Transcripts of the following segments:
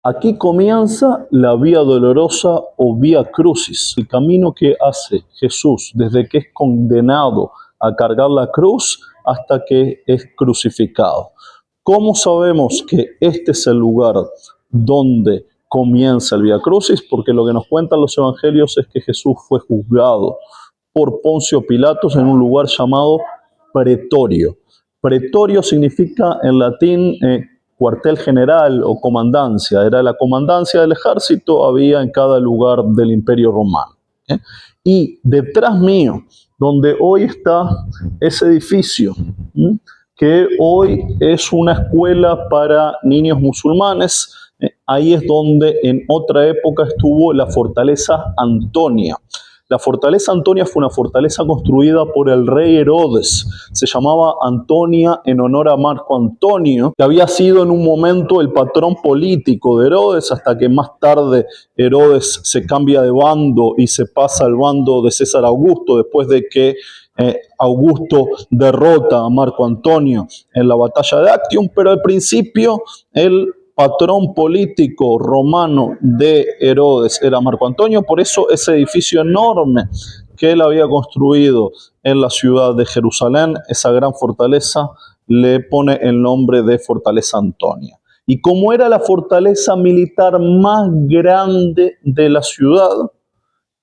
Aquí comienza la Vía Dolorosa o Vía Crucis, el camino que hace Jesús desde que es condenado a cargar la cruz hasta que es crucificado. ¿Cómo sabemos que este es el lugar donde comienza el Vía Crucis? Porque lo que nos cuentan los evangelios es que Jesús fue juzgado por Poncio Pilatos en un lugar llamado Pretorio. Pretorio significa en latín cuartel general o comandancia. Era la comandancia del ejército, había en cada lugar del Imperio Romano. Y detrás mío, donde hoy está ese edificio, que hoy es una escuela para niños musulmanes, ahí es donde en otra época estuvo la fortaleza Antonia. La fortaleza Antonia fue una fortaleza construida por el rey Herodes. Se llamaba Antonia en honor a Marco Antonio, que había sido en un momento el patrón político de Herodes, hasta que más tarde Herodes se cambia de bando y se pasa al bando de César Augusto, después de que Augusto derrota a Marco Antonio en la batalla de Actium, pero al principio el patrón político romano de Herodes era Marco Antonio, por eso ese edificio enorme que él había construido en la ciudad de Jerusalén, esa gran fortaleza, le pone el nombre de Fortaleza Antonia. Y como era la fortaleza militar más grande de la ciudad,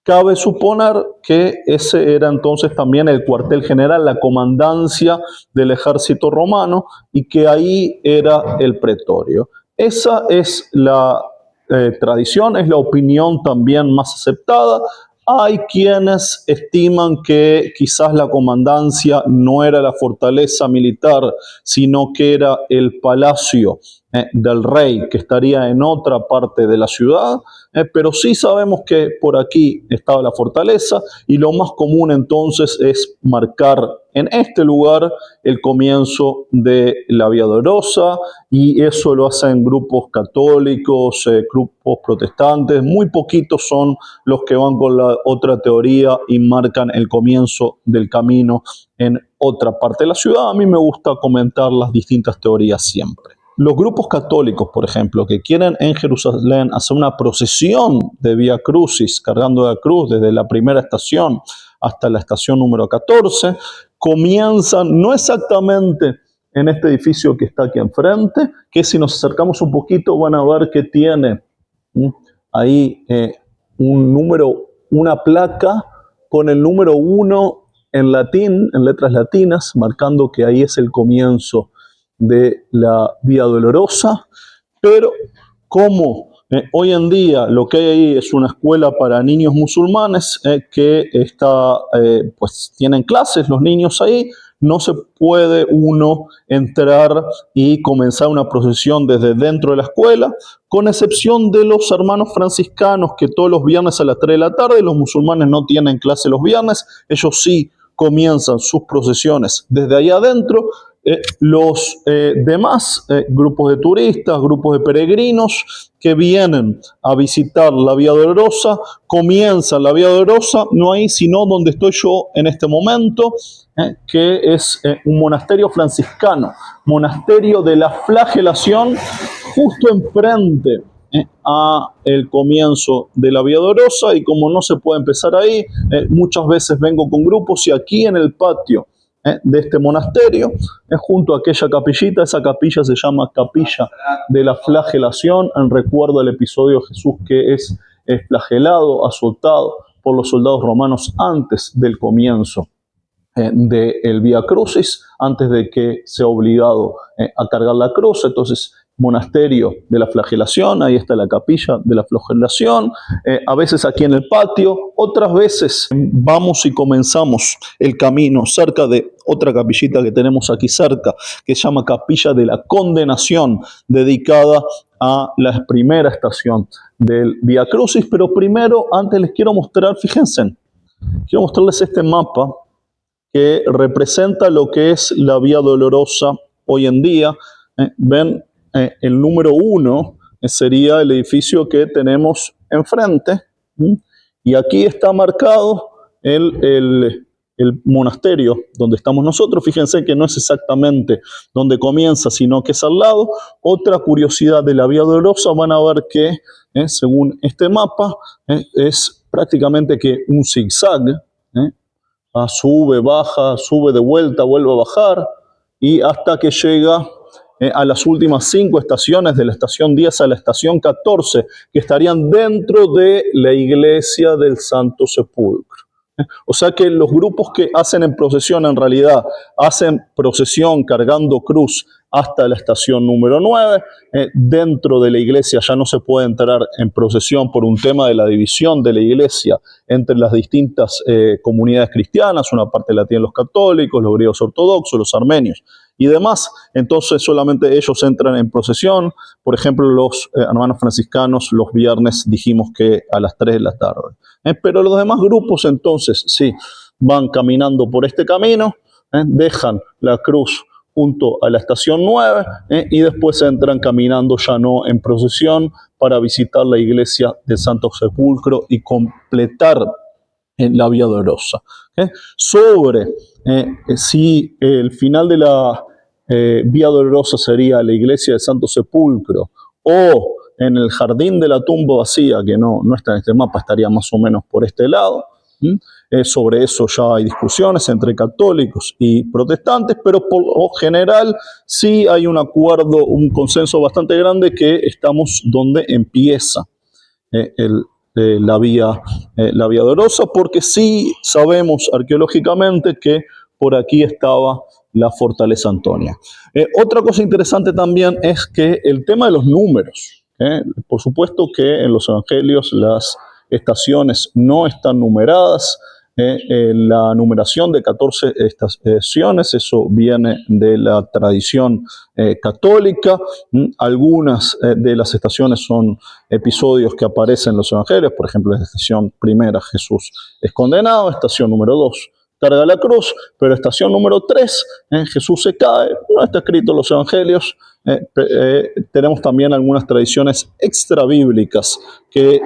cabe suponer que ese era entonces también el cuartel general, la comandancia del ejército romano, y que ahí era el pretorio. Esa es la tradición, es la opinión también más aceptada. Hay quienes estiman que quizás la comandancia no era la fortaleza militar, sino que era el palacio del rey, que estaría en otra parte de la ciudad, pero sí sabemos que por aquí estaba la fortaleza, y lo más común entonces es marcar en este lugar el comienzo de la Vía Dolorosa, y eso lo hacen grupos católicos, grupos protestantes. Muy poquitos son los que van con la otra teoría y marcan el comienzo del camino en otra parte de la ciudad. A mí me gusta comentar las distintas teorías siempre. Los grupos católicos, por ejemplo, que quieren en Jerusalén hacer una procesión de Vía Crucis, cargando la cruz desde la primera estación hasta la estación número 14, comienzan no exactamente en este edificio que está aquí enfrente, que si nos acercamos un poquito van a ver que tiene ahí un número, una placa con el número 1 en latín, en letras latinas, marcando que ahí es el comienzo de la Vía Dolorosa. Pero como hoy en día lo que hay ahí es una escuela para niños musulmanes que está, pues tienen clases los niños ahí, no se puede uno entrar y comenzar una procesión desde dentro de la escuela, con excepción de los hermanos franciscanos, que todos los viernes a las 3 de la tarde, los musulmanes no tienen clase los viernes, ellos sí comienzan sus procesiones desde allá adentro. Los demás grupos de turistas, grupos de peregrinos que vienen a visitar la Vía Dolorosa, comienzan la Vía Dolorosa, no ahí sino donde estoy yo en este momento, que es un monasterio franciscano, monasterio de la Flagelación, justo enfrente a el comienzo de la Vía Dolorosa. Y como no se puede empezar ahí, muchas veces vengo con grupos, y aquí en el patio de este monasterio, junto a aquella capillita, esa capilla se llama Capilla de la Flagelación, en recuerdo al episodio de Jesús que es flagelado, azotado por los soldados romanos antes del comienzo del Vía Crucis, antes de que sea obligado a cargar la cruz. Entonces, monasterio de la Flagelación, ahí está la capilla de la Flagelación, a veces aquí en el patio, otras veces vamos y comenzamos el camino cerca de otra capillita que tenemos aquí cerca, que se llama Capilla de la Condenación, dedicada a la primera estación del Vía Crucis. Pero primero, antes les quiero mostrar, fíjense, quiero mostrarles este mapa que representa lo que es la Vía Dolorosa hoy en día. Ven, el número 1 sería el edificio que tenemos enfrente, y aquí está marcado el el monasterio donde estamos nosotros. Fíjense que no es exactamente donde comienza, sino que es al lado. Otra curiosidad de la Vía Dolorosa, van a ver que, según este mapa, es prácticamente que un zigzag, sube, baja, sube de vuelta, vuelve a bajar, y hasta que llega a las últimas 5 estaciones, de la estación 10 a la estación 14, que estarían dentro de la iglesia del Santo Sepulcro. O sea que los grupos que hacen en procesión, en realidad, hacen procesión cargando cruz hasta la estación número 9. Dentro de la iglesia ya no se puede entrar en procesión por un tema de la división de la iglesia entre las distintas comunidades cristianas. Una parte la tienen los católicos, los griegos ortodoxos, los armenios y demás. Entonces solamente ellos entran en procesión. Por ejemplo, los hermanos franciscanos los viernes dijimos que a las 3 de la tarde. Pero los demás grupos entonces sí van caminando por este camino, dejan la cruz junto a la estación 9 y después entran caminando ya no en procesión para visitar la iglesia del Santo Sepulcro y completar la Vía Dolorosa. Sobre si el final de la Vía Dolorosa sería la iglesia del Santo Sepulcro o en el jardín de la tumba vacía, que no está en este mapa, estaría más o menos por este lado. Sobre eso ya hay discusiones entre católicos y protestantes, pero por lo general sí hay un acuerdo, un consenso bastante grande que estamos donde empieza la Vía Dolorosa, porque sí sabemos arqueológicamente que por aquí estaba la fortaleza Antonia. Otra cosa interesante también es que el tema de los números. Por supuesto que en los evangelios las estaciones no están numeradas. La numeración de 14 estaciones, eso viene de la tradición católica. Algunas de las estaciones son episodios que aparecen en los evangelios. Por ejemplo, la estación primera, Jesús es condenado. Estación número 2, carga la cruz. Pero estación número 3, Jesús se cae. No está escrito en los evangelios. Tenemos también algunas tradiciones extrabíblicas que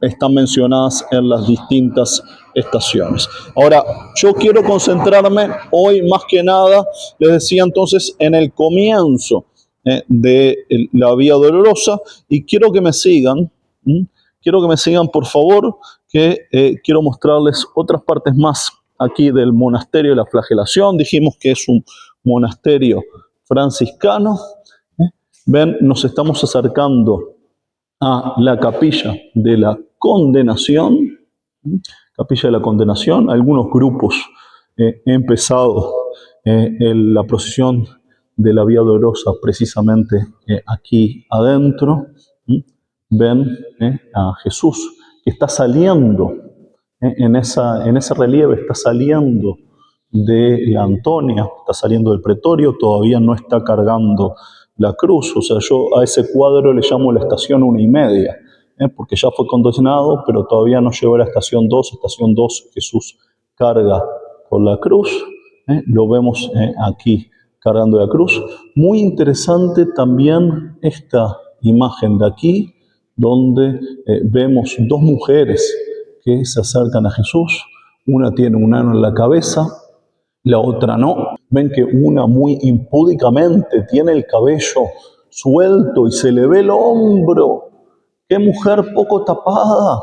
están mencionadas en las distintas estaciones. Ahora, yo quiero concentrarme hoy más que nada, les decía entonces, en el comienzo de la Vía Dolorosa, y quiero que me sigan, por favor, que quiero mostrarles otras partes más aquí del monasterio de la Flagelación. Dijimos que es un monasterio franciscano. Ven, nos estamos acercando a la capilla de la condenación. Capilla de la condenación. Algunos grupos han empezado la procesión de la Vía Dolorosa precisamente aquí adentro. Ven a Jesús que está saliendo en ese relieve, está saliendo de la Antonia, está saliendo del pretorio, todavía no está cargando la cruz. O sea, yo a ese cuadro le llamo la estación 1:30, porque ya fue condenado, pero todavía no llegó a la estación 2. Estación 2, Jesús carga con la cruz. Lo vemos aquí cargando la cruz. Muy interesante también esta imagen de aquí, donde vemos 2 mujeres que se acercan a Jesús. Una tiene un ano en la cabeza, la otra no. Ven que una muy impúdicamente tiene el cabello suelto y se le ve el hombro. ¡Qué mujer poco tapada!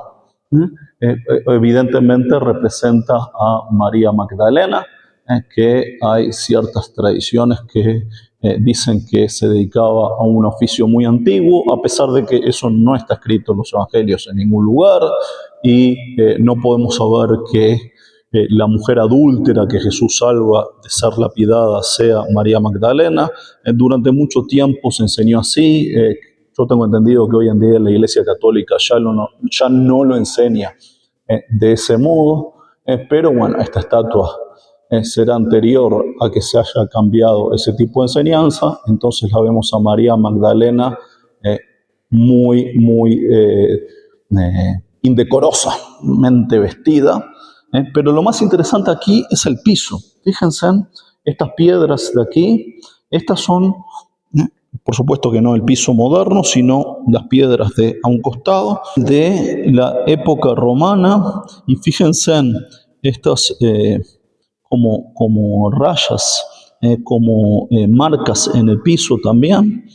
Evidentemente representa a María Magdalena, que hay ciertas tradiciones que dicen que se dedicaba a un oficio muy antiguo, a pesar de que eso no está escrito en los evangelios en ningún lugar, y no podemos saber que la mujer adúltera que Jesús salva de ser lapidada sea María Magdalena. Durante mucho tiempo se enseñó así. Yo tengo entendido que hoy en día la Iglesia Católica ya no lo enseña de ese modo, pero bueno, esta estatua será anterior a que se haya cambiado ese tipo de enseñanza. Entonces la vemos a María Magdalena muy indecorosamente vestida. Pero lo más interesante aquí es el piso. Fíjense, estas piedras de aquí, estas son, por supuesto que no el piso moderno, sino las piedras de a un costado de la época romana. Y fíjense en estas como rayas, como marcas en el piso también.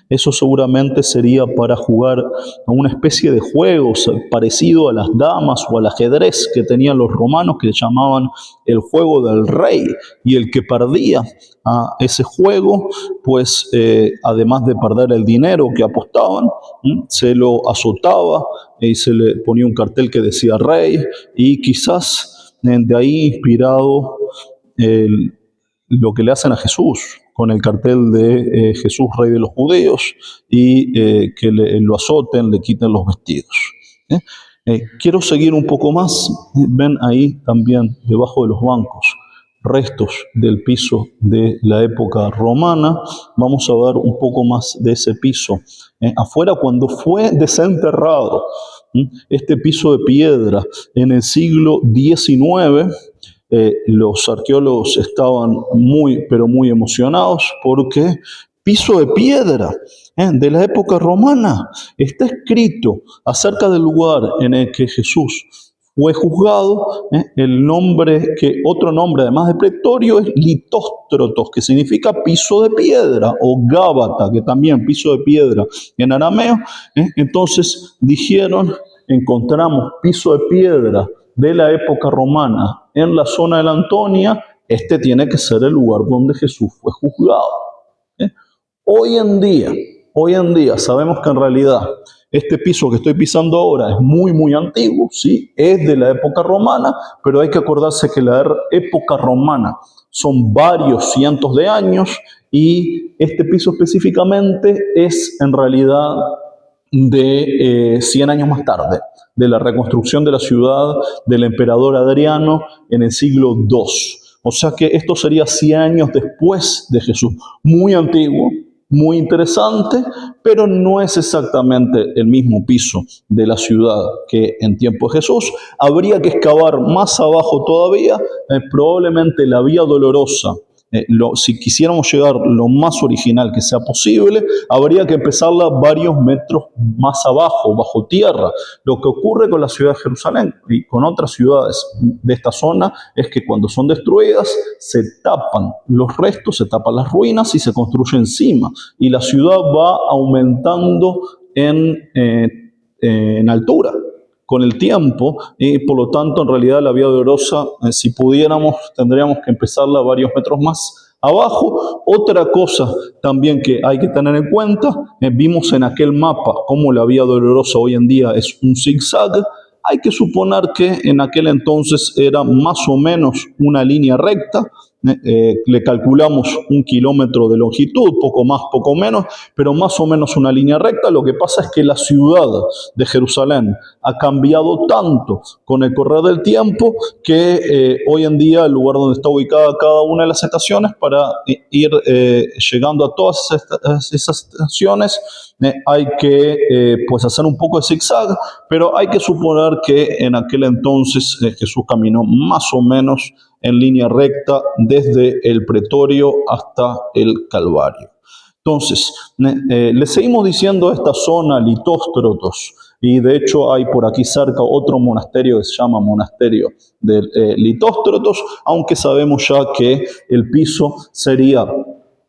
Eso seguramente sería para jugar a una especie de juego parecido a las damas o al ajedrez que tenían los romanos, que llamaban el juego del rey. Y el que perdía a ese juego, pues además de perder el dinero que apostaban, se lo azotaba y se le ponía un cartel que decía rey, y quizás de ahí inspirado el lo que le hacen a Jesús, con el cartel de Jesús, rey de los judíos, y que lo azoten, le quiten los vestidos. Quiero seguir un poco más. Ven ahí también, debajo de los bancos, restos del piso de la época romana. Vamos a ver un poco más de ese piso. Afuera, cuando fue desenterrado, este piso de piedra en el siglo XIX, los arqueólogos estaban pero muy emocionados, porque piso de piedra de la época romana, está escrito acerca del lugar en el que Jesús fue juzgado. Otro nombre además de pretorio es Litóstrotos, que significa piso de piedra, o Gábata, que también piso de piedra en arameo. Entonces dijeron: encontramos piso de piedra de la época romana en la zona de la Antonia, este tiene que ser el lugar donde Jesús fue juzgado. Hoy en día sabemos que en realidad este piso que estoy pisando ahora es muy, muy antiguo, ¿sí? Es de la época romana, pero hay que acordarse que la época romana son varios cientos de años, y este piso específicamente es en realidad de 100 años más tarde, de la reconstrucción de la ciudad del emperador Adriano en el siglo II. O sea que esto sería 100 años después de Jesús. Muy antiguo, muy interesante, pero no es exactamente el mismo piso de la ciudad que en tiempo de Jesús. Habría que excavar más abajo todavía, probablemente la Vía Dolorosa. Si quisiéramos llegar lo más original que sea posible, habría que empezarla varios metros más abajo, bajo tierra. Lo que ocurre con la ciudad de Jerusalén y con otras ciudades de esta zona es que cuando son destruidas, se tapan los restos, se tapan las ruinas y se construye encima. Y la ciudad va aumentando en altura con el tiempo, y por lo tanto en realidad la Vía Dolorosa, si pudiéramos, tendríamos que empezarla varios metros más abajo. Otra cosa también que hay que tener en cuenta, vimos en aquel mapa cómo la Vía Dolorosa hoy en día es un zigzag. Hay que suponer que en aquel entonces era más o menos una línea recta. Le calculamos 1 kilómetro de longitud, poco más, poco menos, pero más o menos una línea recta. Lo que pasa es que la ciudad de Jerusalén ha cambiado tanto con el correr del tiempo que hoy en día el lugar donde está ubicada cada una de las estaciones, para ir llegando a todas esas estaciones, hay que pues hacer un poco de zigzag, pero hay que suponer que en aquel entonces Jesús caminó más o menos en línea recta desde el pretorio hasta el Calvario. Entonces, le seguimos diciendo a esta zona Litóstrotos, y de hecho hay por aquí cerca otro monasterio que se llama Monasterio de Litóstrotos, aunque sabemos ya que el piso sería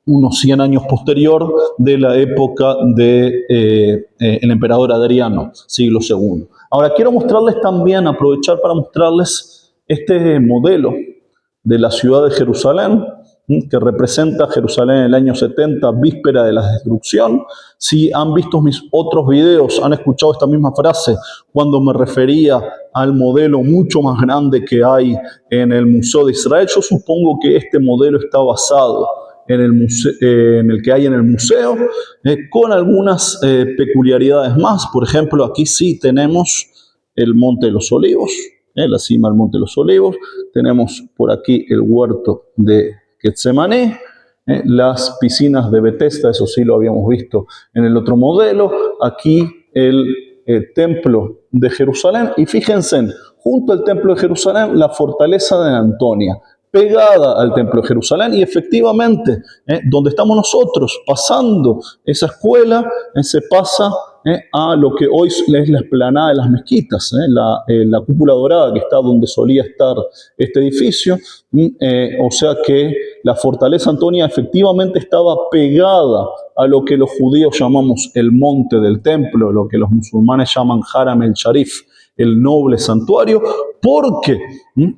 unos 100 años posterior de la época del emperador Adriano, siglo II. Ahora quiero mostrarles también, aprovechar para mostrarles este modelo de la ciudad de Jerusalén, que representa Jerusalén en el año 70, víspera de la destrucción. Si han visto mis otros videos, han escuchado esta misma frase cuando me refería al modelo mucho más grande que hay en el Museo de Israel. Yo supongo que este modelo está basado en el que hay en el museo, con algunas peculiaridades más. Por ejemplo, aquí sí tenemos el Monte de los Olivos, la cima del Monte de los Olivos. Tenemos por aquí el huerto de Getsemaní, las piscinas de Betesda, eso sí lo habíamos visto en el otro modelo. Aquí el templo de Jerusalén, y fíjense, junto al templo de Jerusalén, la fortaleza de Antonia, pegada al templo de Jerusalén, y efectivamente, donde estamos nosotros, pasando esa escuela, se pasa a lo que hoy es la explanada de las mezquitas, la cúpula dorada que está donde solía estar este edificio. O sea que la fortaleza Antonia efectivamente estaba pegada a lo que los judíos llamamos el monte del templo, lo que los musulmanes llaman Haram el Sharif, el noble santuario, porque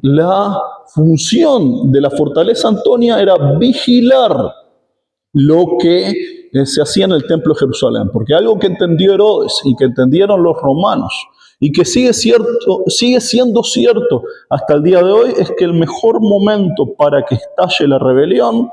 la función de la fortaleza Antonia era vigilar lo que se hacía en el templo de Jerusalén, porque algo que entendió Herodes y que entendieron los romanos y que sigue siendo cierto hasta el día de hoy, es que el mejor momento para que estalle la rebelión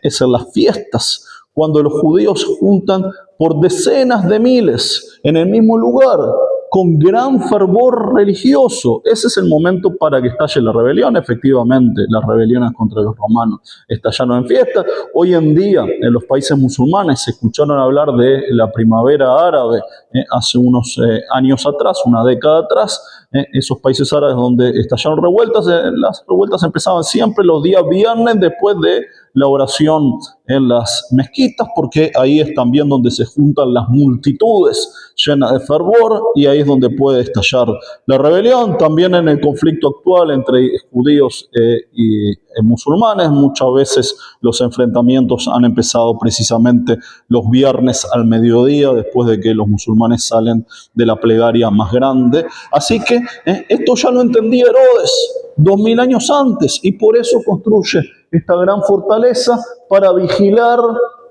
es en las fiestas, cuando los judíos se juntan por decenas de miles en el mismo lugar, con gran fervor religioso. Ese es el momento para que estalle la rebelión. Efectivamente, las rebeliones contra los romanos estallaron en fiesta. Hoy en día, en los países musulmanes, se escucharon hablar de la primavera árabe hace unos años atrás, una década atrás. Esos países árabes donde estallaron revueltas, las revueltas empezaban siempre los días viernes después de la oración en las mezquitas, porque ahí es también donde se juntan las multitudes llenas de fervor, y ahí es donde puede estallar la rebelión. También en el conflicto actual entre judíos y musulmanes, muchas veces los enfrentamientos han empezado precisamente los viernes al mediodía, después de que los musulmanes salen de la plegaria más grande. Así que esto ya lo entendía Herodes 2000 años antes, y por eso construye esta gran fortaleza para vigilar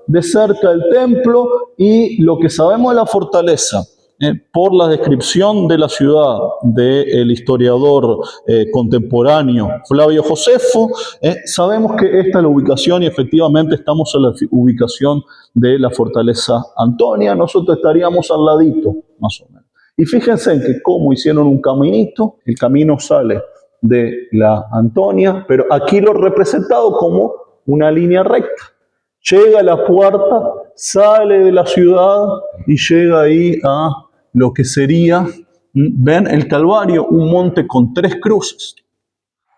de cerca el templo. Y lo que sabemos de la fortaleza, por la descripción de la ciudad del historiador contemporáneo Flavio Josefo, sabemos que esta es la ubicación, y efectivamente estamos en la ubicación de la fortaleza Antonia. Nosotros estaríamos al ladito, más o menos. Y fíjense en que como hicieron un caminito, el camino sale de la Antonia, pero aquí lo he representado como una línea recta. Llega a la puerta, sale de la ciudad y llega ahí a lo que sería, ven, el Calvario, un monte con 3 cruces.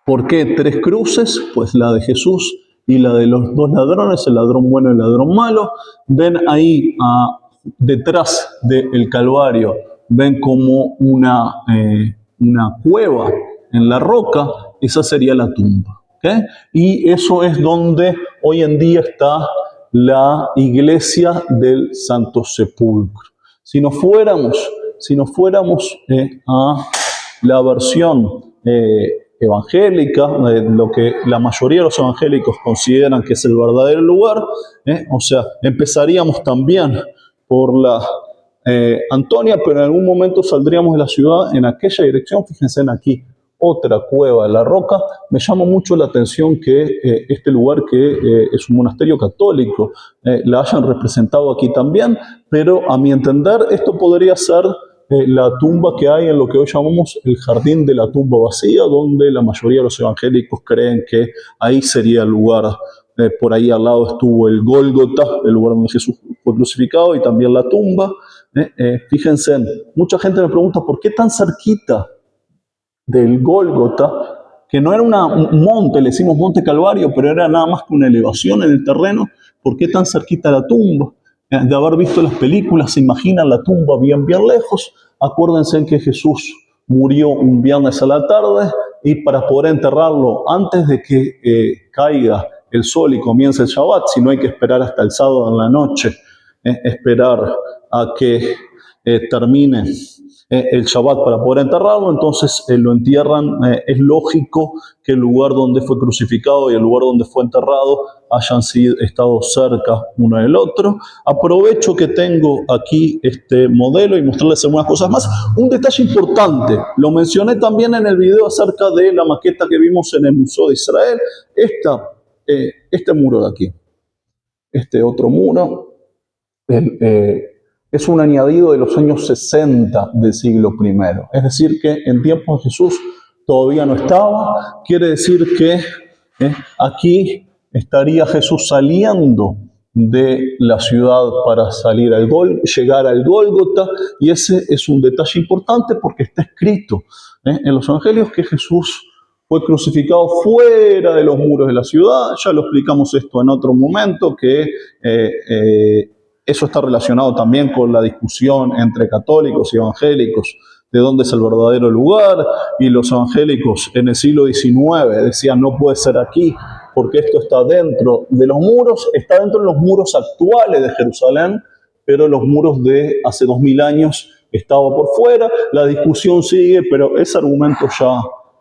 ¿Por qué 3 cruces? Pues la de Jesús y la de los 2 ladrones, el ladrón bueno y el ladrón malo. Ven ahí detrás del Calvario, ven como una cueva en la roca. Esa sería la tumba. ¿Okay? Y eso es donde hoy en día está la iglesia del Santo Sepulcro. Si nos fuéramos a la versión evangélica, lo que la mayoría de los evangélicos consideran que es el verdadero lugar, o sea, empezaríamos también por la Antonia, pero en algún momento saldríamos de la ciudad en aquella dirección. Fíjense en aquí, otra cueva de la roca. Me llama mucho la atención que este lugar, que es un monasterio católico, la hayan representado aquí también, pero a mi entender esto podría ser la tumba que hay en lo que hoy llamamos el jardín de la tumba vacía, donde la mayoría de los evangélicos creen que ahí sería el lugar. Por ahí al lado estuvo el Gólgota, el lugar donde Jesús fue crucificado, y también la tumba. Fíjense, mucha gente me pregunta ¿por qué tan cerquita del Gólgota, que no era un monte, le decimos Monte Calvario, pero era nada más que una elevación en el terreno? ¿Por qué tan cerquita la tumba? De haber visto las películas, se imaginan la tumba bien lejos. Acuérdense que Jesús murió un viernes a la tarde, y para poder enterrarlo antes de que caiga el sol y comience el Shabbat, si no hay que esperar hasta el sábado en la noche, esperar a que termine el Shabbat para poder enterrarlo. Entonces lo entierran. Es lógico que el lugar donde fue crucificado y el lugar donde fue enterrado hayan estado cerca uno del otro. Aprovecho que tengo aquí este modelo y mostrarles algunas cosas más. Un detalle importante, lo mencioné también en el video acerca de la maqueta que vimos en el Museo de Israel. Este muro de aquí, este otro muro, es un añadido de los años 60 del siglo I. Es decir, que en tiempos de Jesús todavía no estaba. Quiere decir que aquí estaría Jesús saliendo de la ciudad para llegar al Gólgota, y ese es un detalle importante porque está escrito en los evangelios que Jesús fue crucificado fuera de los muros de la ciudad. Ya lo explicamos esto en otro momento, que Eso está relacionado también con la discusión entre católicos y evangélicos de dónde es el verdadero lugar, y los evangélicos en el siglo XIX decían no puede ser aquí porque esto está dentro de los muros, está dentro de los muros actuales de Jerusalén, pero los muros de hace 2000 años estaba por fuera. La discusión sigue, pero ese argumento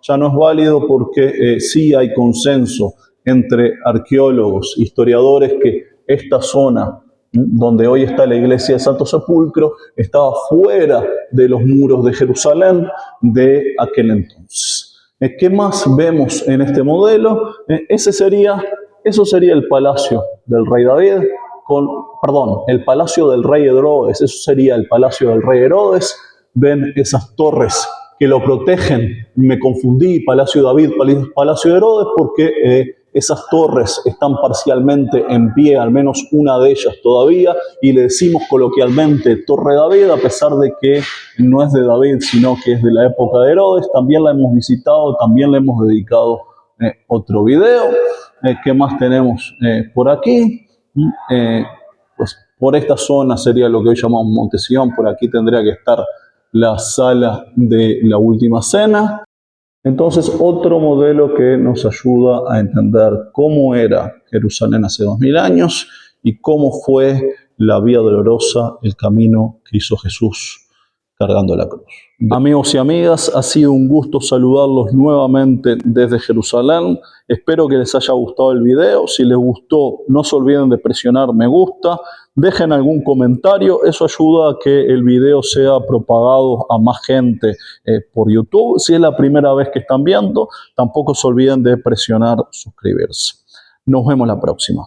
ya no es válido porque sí hay consenso entre arqueólogos, historiadores, que esta zona donde hoy está la iglesia de Santo Sepulcro estaba fuera de los muros de Jerusalén de aquel entonces. ¿Qué más vemos en este modelo? Eso sería el palacio del rey David, el palacio del rey Herodes, eso sería el palacio del rey Herodes. Ven esas torres que lo protegen. Me confundí, Palacio de David, Palacio de Herodes, porque esas torres están parcialmente en pie, al menos una de ellas todavía, y le decimos coloquialmente Torre David, a pesar de que no es de David, sino que es de la época de Herodes. También la hemos visitado, también le hemos dedicado otro video. ¿Qué más tenemos por aquí? Pues por esta zona sería lo que hoy llamamos Monte Sión. Por aquí tendría que estar la sala de la Última Cena. Entonces, otro modelo que nos ayuda a entender cómo era Jerusalén hace 2000 años y cómo fue la vía dolorosa, el camino que hizo Jesús cargando la cruz. Amigos y amigas, ha sido un gusto saludarlos nuevamente desde Jerusalén. Espero que les haya gustado el video. Si les gustó, no se olviden de presionar me gusta. Dejen algún comentario, eso ayuda a que el video sea propagado a más gente por YouTube. Si es la primera vez que están viendo, tampoco se olviden de presionar suscribirse. Nos vemos la próxima.